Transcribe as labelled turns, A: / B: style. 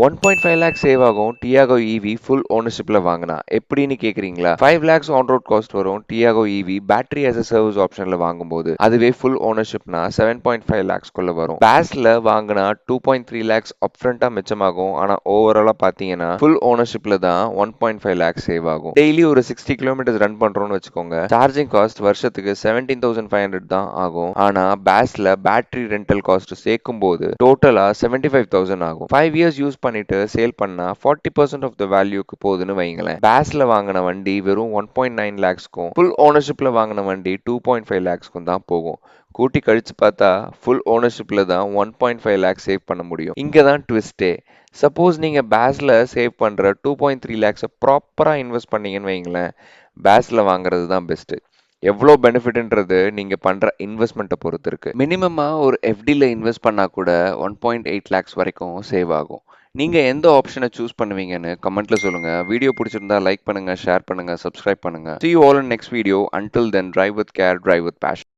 A: 1.5 lakhs save ஆகும் Tiago EV full ஓனர்ஷிப்ல வாங்கினா எப்படின்னு கேக்குறீங்களா? 5 லேக்ஸ் ஆன் ரோட் காஸ்ட் வரும் Tiago EV battery as a service ஆப்ஷன்ல வாங்கும்போது. அதுவே ஃபுல் ஓனர்ஷிப்னா 7.5 லேக்ஸ்க்குள்ள வரும். பேஸ்ல வாங்கினா 2.3 லேக்ஸ் அப்ஃப்ரண்டா மிச்சமாகும். ஆனா ஓவராலா பாத்தீங்கன்னா ஃபுல் ஓனர்ஷிப்ல தான் 1.5 லேக்ஸ் சேவ் ஆகும். டெய்லி ஒரு 60 கிலோமீட்டர்ஸ் ரன் பண்றோம்னு வச்சுக்கோங்க. சார்ஜிங் காஸ்ட் வருஷத்துக்கு 17,500 தான் ஆகும். ஆனா பேஸ்ல பேட்டரி ரெண்டல் காஸ்ட் சேர்க்கும் போது டோட்டலா 75,000 ஆகும். 5 இயர்ஸ் யூஸ் பண்ணிட்டு சேல் பண்ணா 40% ஆஃப் த வேல்யூக்கு போகுதுன்னு வைங்களேன். பேஸ்ல வாங்கின வண்டி வெறும் 1.9 லேக்ஸ்க்கும் ஃபுல் ஓனர்ஷிப்ல வாங்கின வண்டி 2.5 லேக்ஸ்க்கும் தான் போகும். கூட்டி கழிச்சு பார்த்தா ஃபுல் ஓனர்ஷிப்ல தான் 1.5 லேக்ஸ் சேவ் பண்ண முடியும். இங்க தான் ட்விஸ்டே. சப்போஸ் நீங்க பேஸ்ல சேவ் பண்ற 2.3 லேக்ஸை ப்ராப்பரா இன்வெஸ்ட் பண்ணீங்கன்னு வைங்களேன், பேஸ்ல வாங்குறது தான் பெஸ்ட். எவ்வளோ பெனிஃபிட்ன்றது நீங்க பண்ற இன்வெஸ்ட்மெண்ட்டை பொறுத்து இருக்கு. மினிமமா ஒரு எஃப்டில இன்வெஸ்ட் பண்ணா கூட 1.8 லேக்ஸ் வரைக்கும் சேவ் ஆகும். நீங்க எந்த ஆப்ஷனை சூஸ் பண்ணுவீங்கன்னு கமெண்ட்ல சொல்லுங்க. வீடியோ பிடிச்சிருந்தா லைக் பண்ணுங்க, ஷேர் பண்ணுங்க, சப்ஸ்கிரைப் பண்ணுங்க. See you all in next video. Until then, drive with care, drive with passion.